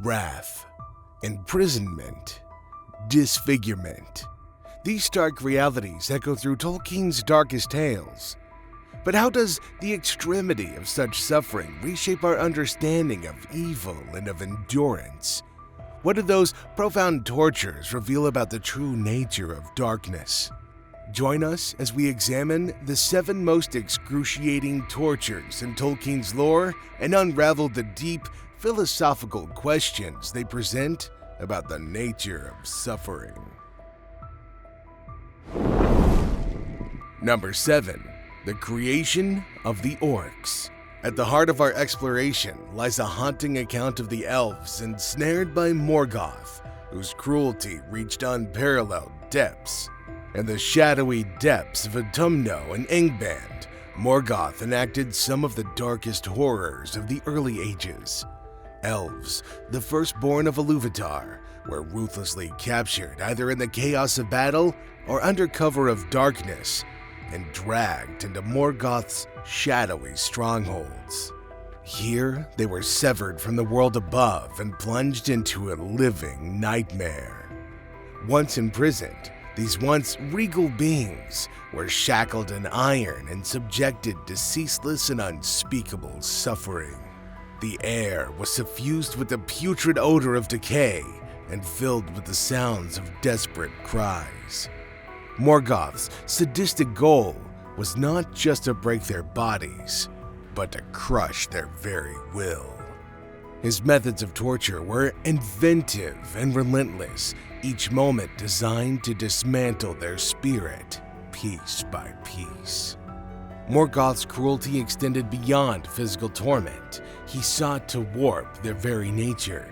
wrath, imprisonment, disfigurement. These stark realities echo through Tolkien's darkest tales. But how does the extremity of such suffering reshape our understanding of evil and of endurance? What do those profound tortures reveal about the true nature of darkness? Join us as we examine the 7 most excruciating tortures in Tolkien's lore and unravel the deep, philosophical questions they present about the nature of suffering. Number 7. The creation of the Orcs. At the heart of our exploration lies a haunting account of the Elves ensnared by Morgoth, whose cruelty reached unparalleled depths. In the shadowy depths of Autumno and Angband, Morgoth enacted some of the darkest horrors of the early ages. Elves, the firstborn of Iluvatar, were ruthlessly captured either in the chaos of battle or under cover of darkness, and dragged into Morgoth's shadowy strongholds. Here, they were severed from the world above and plunged into a living nightmare. Once imprisoned, these once regal beings were shackled in iron and subjected to ceaseless and unspeakable suffering. The air was suffused with the putrid odor of decay and filled with the sounds of desperate cries. Morgoth's sadistic goal was not just to break their bodies, but to crush their very will. His methods of torture were inventive and relentless, each moment designed to dismantle their spirit piece by piece. Morgoth's cruelty extended beyond physical torment. He sought to warp their very nature.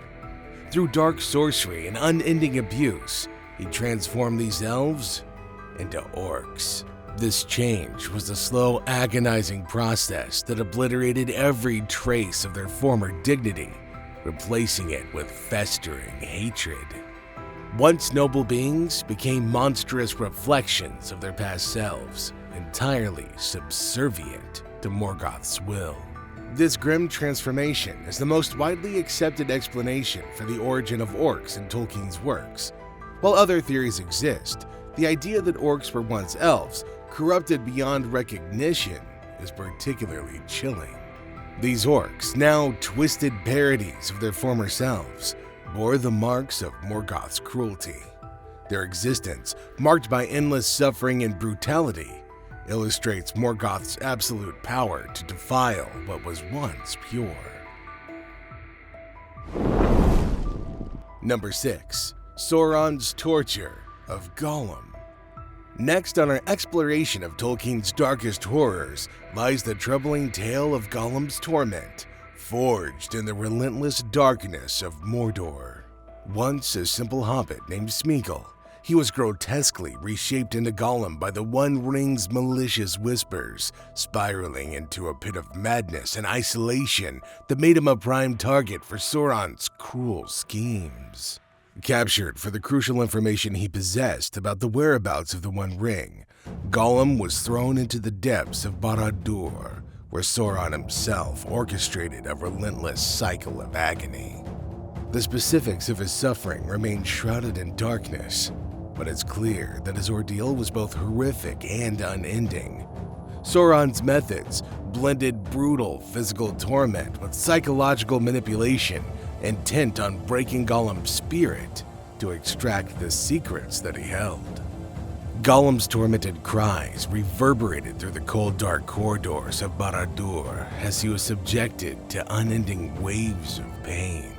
Through dark sorcery and unending abuse, he transformed these elves into orcs. This change was a slow, agonizing process that obliterated every trace of their former dignity, replacing it with festering hatred. Once noble beings became monstrous reflections of their past selves, entirely subservient to Morgoth's will. This grim transformation is the most widely accepted explanation for the origin of orcs in Tolkien's works. While other theories exist, the idea that orcs were once elves, corrupted beyond recognition, is particularly chilling. These orcs, now twisted parodies of their former selves, bore the marks of Morgoth's cruelty. Their existence, marked by endless suffering and brutality, illustrates Morgoth's absolute power to defile what was once pure. Number 6. Sauron's Torture of Gollum. Next on our exploration of Tolkien's darkest horrors lies the troubling tale of Gollum's torment, forged in the relentless darkness of Mordor. Once a simple hobbit named Smeagol, he was grotesquely reshaped into Gollum by the One Ring's malicious whispers, spiraling into a pit of madness and isolation that made him a prime target for Sauron's cruel schemes. Captured for the crucial information he possessed about the whereabouts of the One Ring, Gollum was thrown into the depths of Barad-dûr, where Sauron himself orchestrated a relentless cycle of agony. The specifics of his suffering remain shrouded in darkness, but it's clear that his ordeal was both horrific and unending. Sauron's methods blended brutal physical torment with psychological manipulation, intent on breaking Gollum's spirit to extract the secrets that he held. Gollum's tormented cries reverberated through the cold, dark corridors of Barad-dûr as he was subjected to unending waves of pain.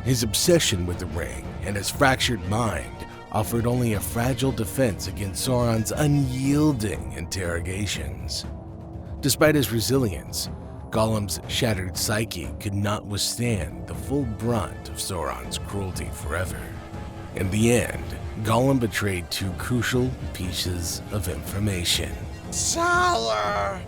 His obsession with the ring and his fractured mind offered only a fragile defense against Sauron's unyielding interrogations. Despite his resilience, Gollum's shattered psyche could not withstand the full brunt of Sauron's cruelty forever. In the end, Gollum betrayed 2 crucial pieces of information. Celebrimbor!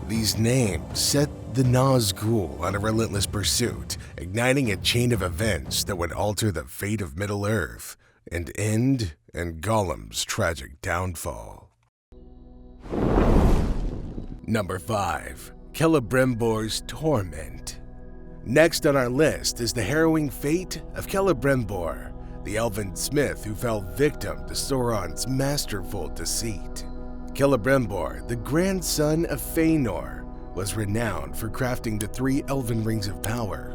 These names set the Nazgûl on a relentless pursuit, igniting a chain of events that would alter the fate of Middle-earth and end in Gollum's tragic downfall. Number 5. Celebrimbor Torment. Next on our list is the harrowing fate of Celebrimbor, the elven smith who fell victim to Sauron's masterful deceit. Celebrimbor, the grandson of Fëanor, was renowned for crafting the 3 elven rings of power.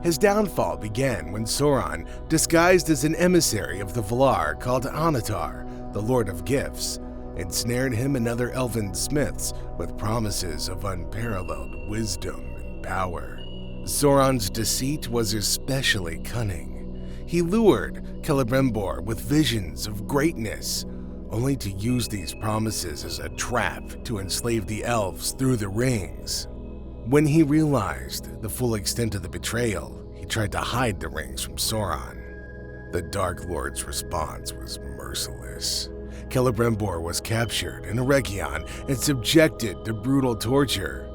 His downfall began when Sauron, disguised as an emissary of the Valar called Annatar, the Lord of Gifts, ensnared him and other elven smiths with promises of unparalleled wisdom and power. Sauron's deceit was especially cunning. He lured Celebrimbor with visions of greatness, only to use these promises as a trap to enslave the elves through the rings. When he realized the full extent of the betrayal, he tried to hide the rings from Sauron. The Dark Lord's response was merciless. Celebrimbor was captured in Eregion and subjected to brutal torture.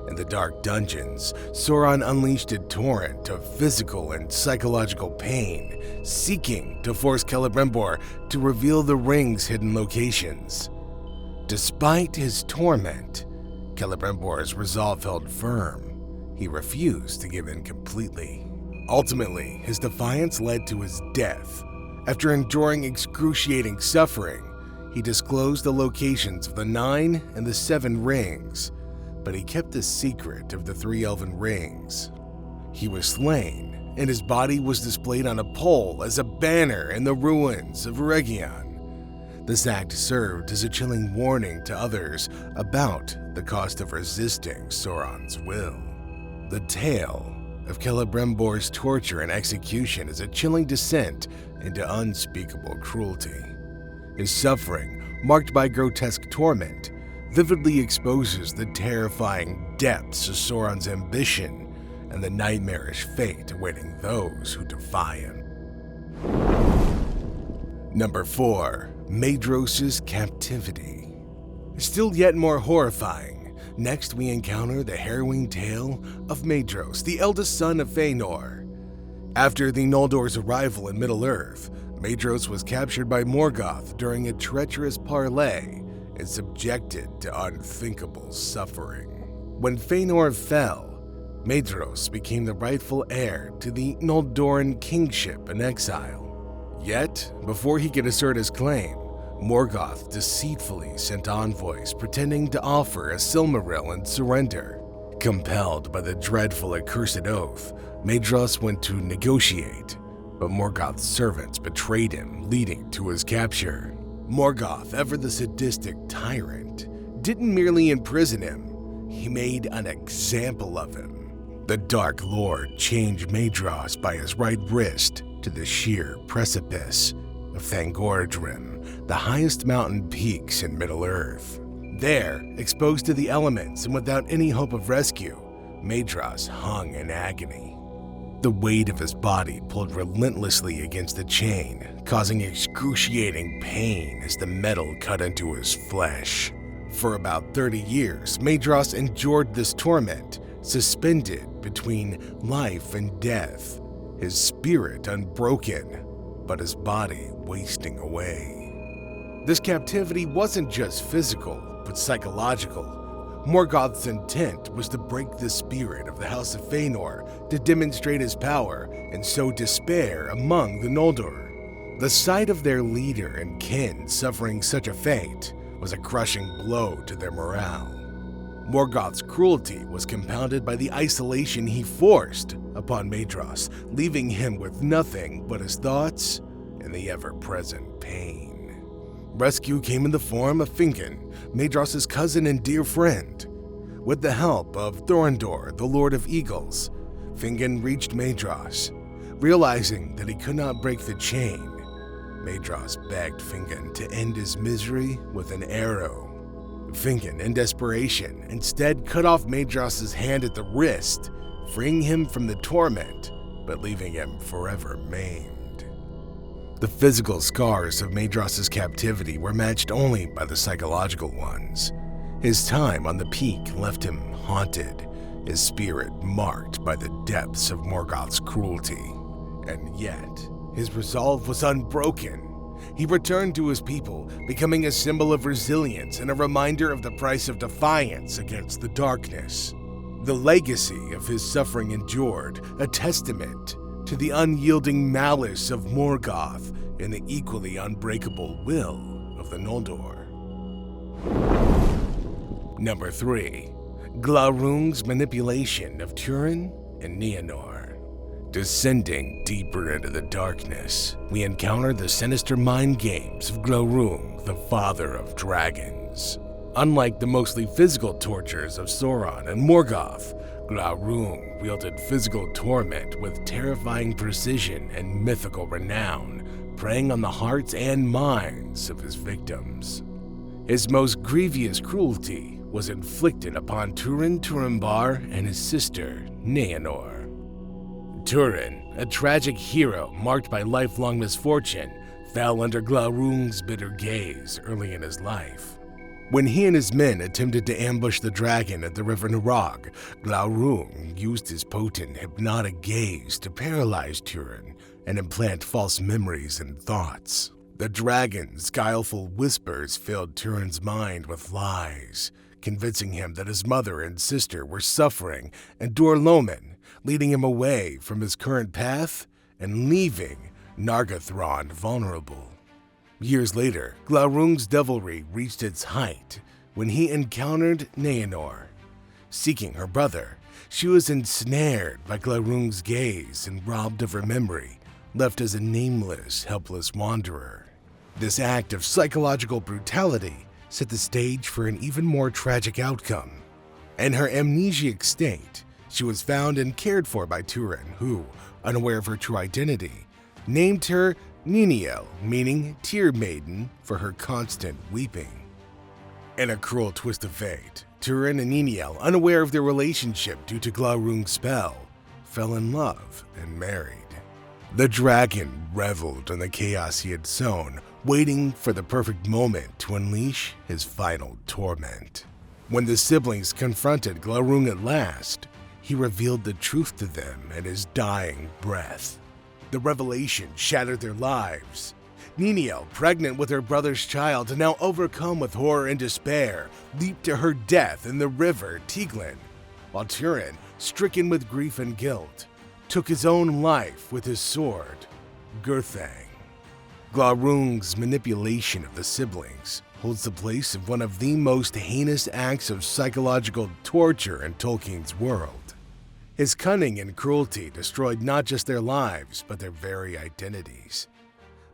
In the dark dungeons, Sauron unleashed a torrent of physical and psychological pain, seeking to force Celebrimbor to reveal the ring's hidden locations. Despite his torment, Celebrimbor's resolve held firm. He refused to give in completely. Ultimately, his defiance led to his death. After enduring excruciating suffering, he disclosed the locations of the 9 and the 7 rings, but he kept the secret of the 3 elven rings. He was slain, and his body was displayed on a pole as a banner in the ruins of Eregion. This act served as a chilling warning to others about the cost of resisting Sauron's will. The tale of Celebrimbor's torture and execution is a chilling descent into unspeakable cruelty. His suffering, marked by grotesque torment, vividly exposes the terrifying depths of Sauron's ambition and the nightmarish fate awaiting those who defy him. Number 4. Maedhros' captivity. Still yet more horrifying, next we encounter the harrowing tale of Maedhros, the eldest son of Fëanor. After the Noldor's arrival in Middle-earth, Maedhros was captured by Morgoth during a treacherous parley and subjected to unthinkable suffering. When Fëanor fell, Maedhros became the rightful heir to the Noldoran kingship in exile. Yet, before he could assert his claim, Morgoth deceitfully sent envoys pretending to offer a Silmaril in surrender. Compelled by the dreadful accursed oath, Maedhros went to negotiate, but Morgoth's servants betrayed him, leading to his capture. Morgoth, ever the sadistic tyrant, didn't merely imprison him, he made an example of him. The Dark Lord chained Maedhros by his right wrist to the sheer precipice of Thangordrim, the highest mountain peaks in Middle-earth. There, exposed to the elements and without any hope of rescue, Maedhros hung in agony. The weight of his body pulled relentlessly against the chain, causing excruciating pain as the metal cut into his flesh. For about 30 years, Maedhros endured this torment, suspended between life and death, his spirit unbroken, but his body wasting away. This captivity wasn't just physical, but psychological. Morgoth's intent was to break the spirit of the House of Fëanor to demonstrate his power and sow despair among the Noldor. The sight of their leader and kin suffering such a fate was a crushing blow to their morale. Morgoth's cruelty was compounded by the isolation he forced upon Maedhros, leaving him with nothing but his thoughts and the ever-present pain. Rescue came in the form of Fingon, Maedhros' cousin and dear friend. With the help of Thorondor, the Lord of Eagles, Fingon reached Maedhros. Realizing that he could not break the chain, Maedhros begged Fingon to end his misery with an arrow. Fingon, in desperation, instead cut off Maedhros' hand at the wrist, freeing him from the torment, but leaving him forever maimed. The physical scars of Maedhros' captivity were matched only by the psychological ones. His time on the peak left him haunted, his spirit marked by the depths of Morgoth's cruelty. And yet, his resolve was unbroken. He returned to his people, becoming a symbol of resilience and a reminder of the price of defiance against the darkness. The legacy of his suffering endured, a testament to the unyielding malice of Morgoth and the equally unbreakable will of the Noldor. Number 3. Glaurung's manipulation of Húrin and Nienor. Descending deeper into the darkness, we encounter the sinister mind games of Glaurung, the father of dragons. Unlike the mostly physical tortures of Sauron and Morgoth, Glaurung wielded physical torment with terrifying precision and mythical renown, preying on the hearts and minds of his victims. His most grievous cruelty was inflicted upon Celebrimbor and his sister, Nienor. Húrin, a tragic hero marked by lifelong misfortune, fell under Glaurung's bitter gaze early in his life. When he and his men attempted to ambush the dragon at the river Narog, Glaurung used his potent hypnotic gaze to paralyze Húrin and implant false memories and thoughts. The dragon's guileful whispers filled Húrin's mind with lies, convincing him that his mother and sister were suffering, and Dorloman, leading him away from his current path and leaving Nargothrond vulnerable. Years later, Glaurung's devilry reached its height when he encountered Nienor. Seeking her brother, she was ensnared by Glaurung's gaze and robbed of her memory, left as a nameless, helpless wanderer. This act of psychological brutality set the stage for an even more tragic outcome. In her amnesiac state, she was found and cared for by Húrin, who, unaware of her true identity, named her Niniel, meaning tear maiden, for her constant weeping. In a cruel twist of fate, Húrin and Niniel, unaware of their relationship due to Glaurung's spell, fell in love and married. The dragon reveled in the chaos he had sown, waiting for the perfect moment to unleash his final torment. When the siblings confronted Glaurung at last, he revealed the truth to them in his dying breath. The revelation shattered their lives. Niniel, pregnant with her brother's child and now overcome with horror and despair, leaped to her death in the river Tiglin, while Húrin, stricken with grief and guilt, took his own life with his sword, Gurthang. Glaurung's manipulation of the siblings holds the place of one of the most heinous acts of psychological torture in Tolkien's world. His cunning and cruelty destroyed not just their lives, but their very identities.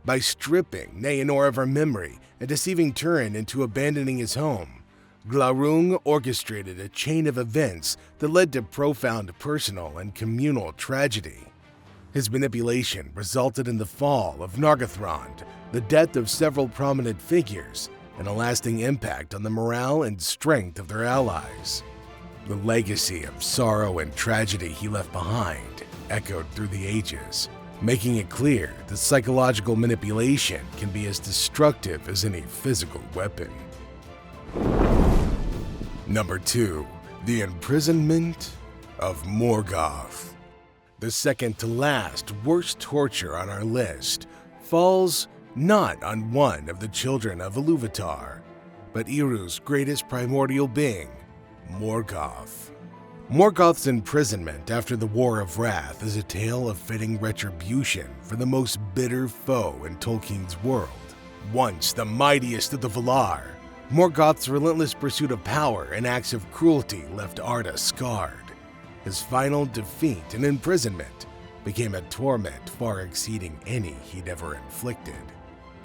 By stripping Nienor of her memory and deceiving Húrin into abandoning his home, Glaurung orchestrated a chain of events that led to profound personal and communal tragedy. His manipulation resulted in the fall of Nargothrond, the death of several prominent figures, and a lasting impact on the morale and strength of their allies. The legacy of sorrow and tragedy he left behind echoed through the ages, making it clear that psychological manipulation can be as destructive as any physical weapon. Number 2. The imprisonment of Morgoth. The second to last worst torture on our list falls not on one of the children of Iluvatar, but Iru's greatest primordial being, Morgoth. Morgoth's imprisonment after the War of Wrath is a tale of fitting retribution for the most bitter foe in Tolkien's world. Once the mightiest of the Valar, Morgoth's relentless pursuit of power and acts of cruelty left Arda scarred. His final defeat and imprisonment became a torment far exceeding any he'd ever inflicted.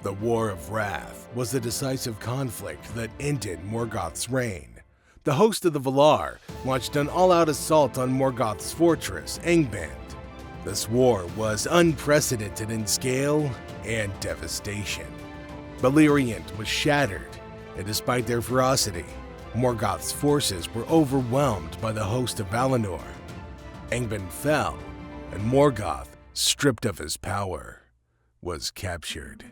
The War of Wrath was the decisive conflict that ended Morgoth's reign. The host of the Valar launched an all-out assault on Morgoth's fortress, Angband. This war was unprecedented in scale and devastation. Beleriand was shattered, and despite their ferocity, Morgoth's forces were overwhelmed by the host of Valinor. Angband fell, and Morgoth, stripped of his power, was captured.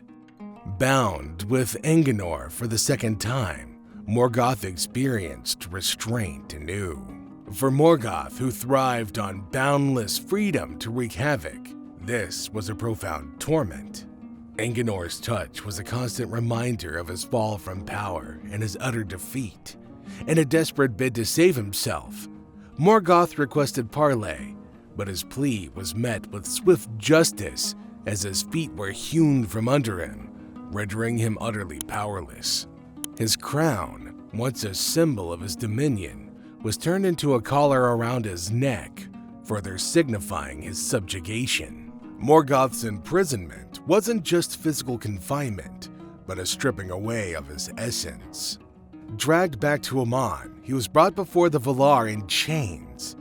Bound with Angenor for the second time, Morgoth experienced restraint anew. For Morgoth, who thrived on boundless freedom to wreak havoc, this was a profound torment. Angenor's touch was a constant reminder of his fall from power and his utter defeat. In a desperate bid to save himself, Morgoth requested parley, but his plea was met with swift justice as his feet were hewn from under him, rendering him utterly powerless. His crown, once a symbol of his dominion, was turned into a collar around his neck, further signifying his subjugation. Morgoth's imprisonment wasn't just physical confinement, but a stripping away of his essence. Dragged back to Aman, he was brought before the Valar in chains.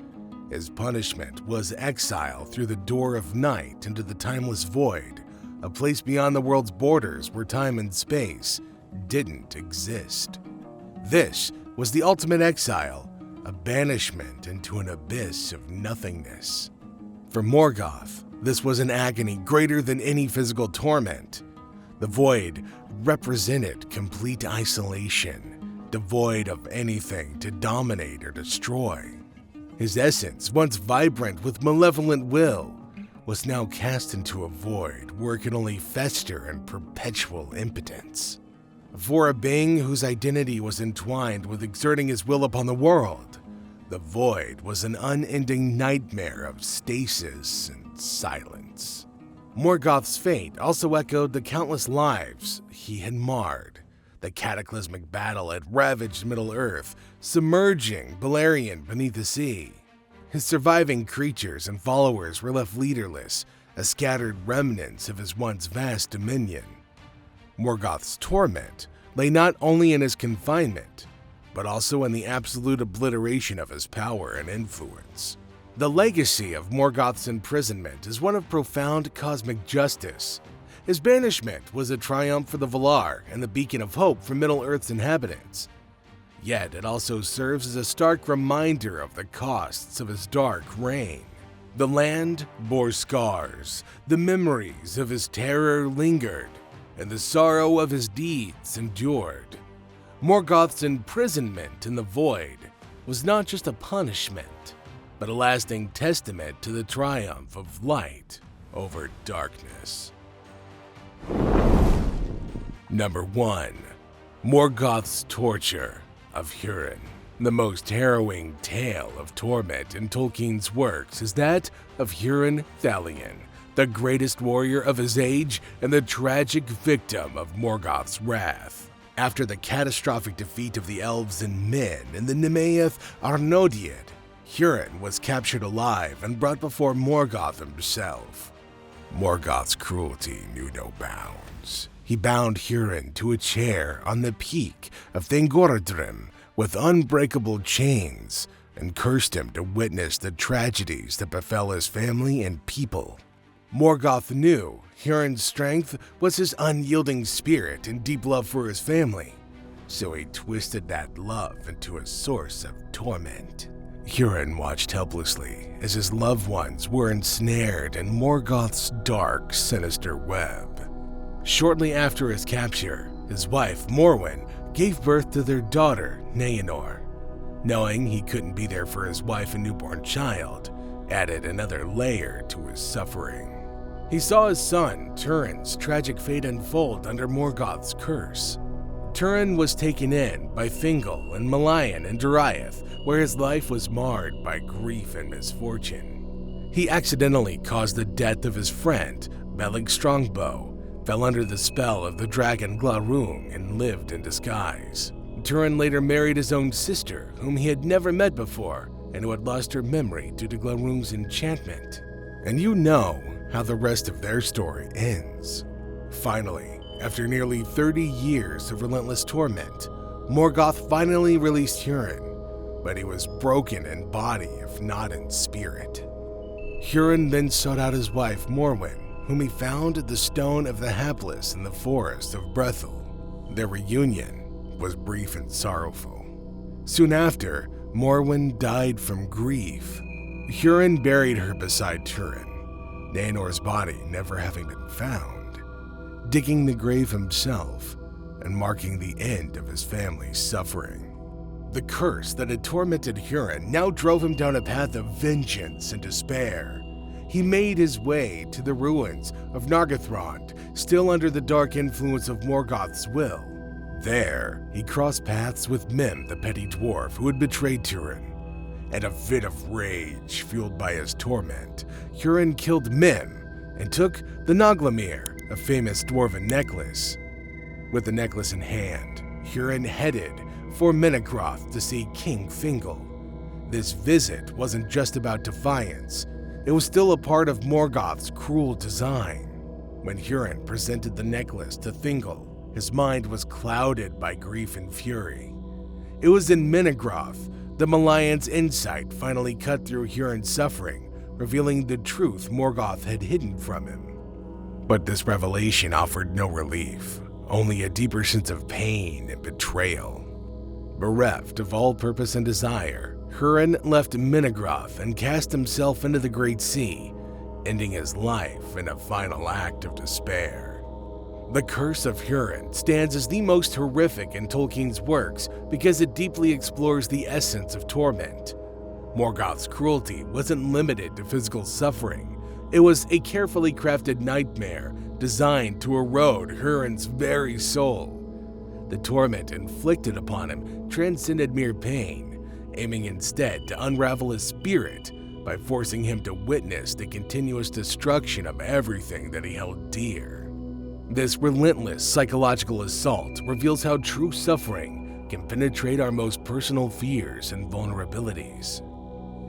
His punishment was exile through the Door of Night into the Timeless Void, a place beyond the world's borders where time and space didn't exist. This was the ultimate exile, a banishment into an abyss of nothingness. For Morgoth, this was an agony greater than any physical torment. The Void represented complete isolation, devoid of anything to dominate or destroy. His essence, once vibrant with malevolent will, was now cast into a void where it could only fester in perpetual impotence. For a being whose identity was entwined with exerting his will upon the world, the void was an unending nightmare of stasis and silence. Morgoth's fate also echoed the countless lives he had marred. The cataclysmic battle had ravaged Middle-earth, submerging Beleriand beneath the sea. His surviving creatures and followers were left leaderless, as scattered remnants of his once vast dominion. Morgoth's torment lay not only in his confinement, but also in the absolute obliteration of his power and influence. The legacy of Morgoth's imprisonment is one of profound cosmic justice. His banishment was a triumph for the Valar and the beacon of hope for Middle-earth's inhabitants. Yet it also serves as a stark reminder of the costs of his dark reign. The land bore scars, the memories of his terror lingered, and the sorrow of his deeds endured. Morgoth's imprisonment in the Void was not just a punishment, but a lasting testament to the triumph of light over darkness. Number 1. Morgoth's Torture of Húrin. The most harrowing tale of torment in Tolkien's works is that of Húrin Thalion, the greatest warrior of his age and the tragic victim of Morgoth's wrath. After the catastrophic defeat of the Elves and men in the Nemeath Arnodiad, Húrin was captured alive and brought before Morgoth himself. Morgoth's cruelty knew no bounds. He bound Húrin to a chair on the peak of Thangorodrim with unbreakable chains and cursed him to witness the tragedies that befell his family and people. Morgoth knew Húrin's strength was his unyielding spirit and deep love for his family, so he twisted that love into a source of torment. Húrin watched helplessly as his loved ones were ensnared in Morgoth's dark, sinister web. Shortly after his capture, his wife, Morwen, gave birth to their daughter, Naenor. Knowing he couldn't be there for his wife and newborn child added another layer to his suffering. He saw his son, Turin's tragic fate unfold under Morgoth's curse. Turin was taken in by Thingol and Melian and Dariath, where his life was marred by grief and misfortune. He accidentally caused the death of his friend, Beleg Strongbow, fell under the spell of the dragon Glaurung and lived in disguise. Turin later married his own sister, whom he had never met before, and who had lost her memory due to Glaurung's enchantment. And you know how the rest of their story ends. Finally, after nearly 30 years of relentless torment, Morgoth finally released Húrin, but he was broken in body if not in spirit. Húrin then sought out his wife Morwen, whom he found at the Stone of the Hapless in the forest of Brethil. Their reunion was brief and sorrowful. Soon after, Morwen died from grief. Húrin buried her beside Turin, Naenor's body never having been found, digging the grave himself and marking the end of his family's suffering. The curse that had tormented Húrin now drove him down a path of vengeance and despair. He made his way to the ruins of Nargothrond, still under the dark influence of Morgoth's will. There, he crossed paths with Mim, the petty dwarf who had betrayed Turin. In a fit of rage fueled by his torment, Húrin killed men and took the Naglamir, a famous dwarven necklace. With the necklace in hand, Húrin headed for Menegroth to see King Fingal. This visit wasn't just about defiance, it was still a part of Morgoth's cruel design. When Húrin presented the necklace to Fingal, his mind was clouded by grief and fury. It was in Menegroth that Malion's insight finally cut through Húrin's suffering, revealing the truth Morgoth had hidden from him. But this revelation offered no relief, only a deeper sense of pain and betrayal. Bereft of all purpose and desire, Húrin left Menegroth and cast himself into the Great Sea, ending his life in a final act of despair. The Curse of Húrin stands as the most horrific in Tolkien's works because it deeply explores the essence of torment. Morgoth's cruelty wasn't limited to physical suffering. It was a carefully crafted nightmare designed to erode Húrin's very soul. The torment inflicted upon him transcended mere pain, aiming instead to unravel his spirit by forcing him to witness the continuous destruction of everything that he held dear. This relentless psychological assault reveals how true suffering can penetrate our most personal fears and vulnerabilities.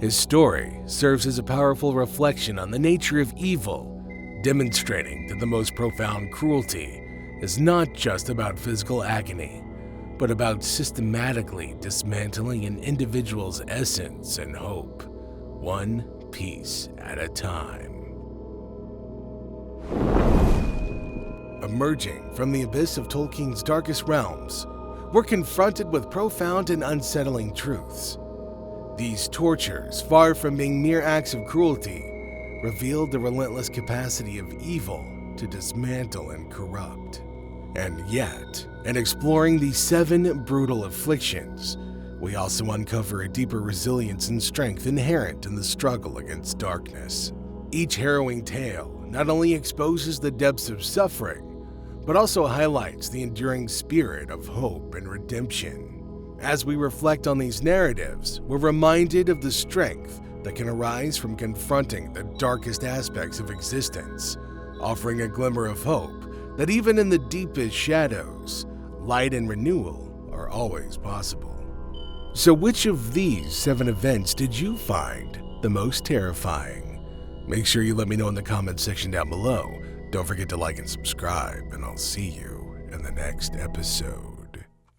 His story serves as a powerful reflection on the nature of evil, demonstrating that the most profound cruelty is not just about physical agony, but about systematically dismantling an individual's essence and hope, one piece at a time. Emerging from the abyss of Tolkien's darkest realms, we're confronted with profound and unsettling truths. These tortures, far from being mere acts of cruelty, reveal the relentless capacity of evil to dismantle and corrupt. And yet, in exploring these 7 brutal afflictions, we also uncover a deeper resilience and strength inherent in the struggle against darkness. Each harrowing tale not only exposes the depths of suffering, but also highlights the enduring spirit of hope and redemption. As we reflect on these narratives, we're reminded of the strength that can arise from confronting the darkest aspects of existence, offering a glimmer of hope that even in the deepest shadows, light and renewal are always possible. So which of these 7 events did you find the most terrifying? Make sure you let me know in the comments section down below. Don't forget to like and subscribe, and I'll see you in the next episode.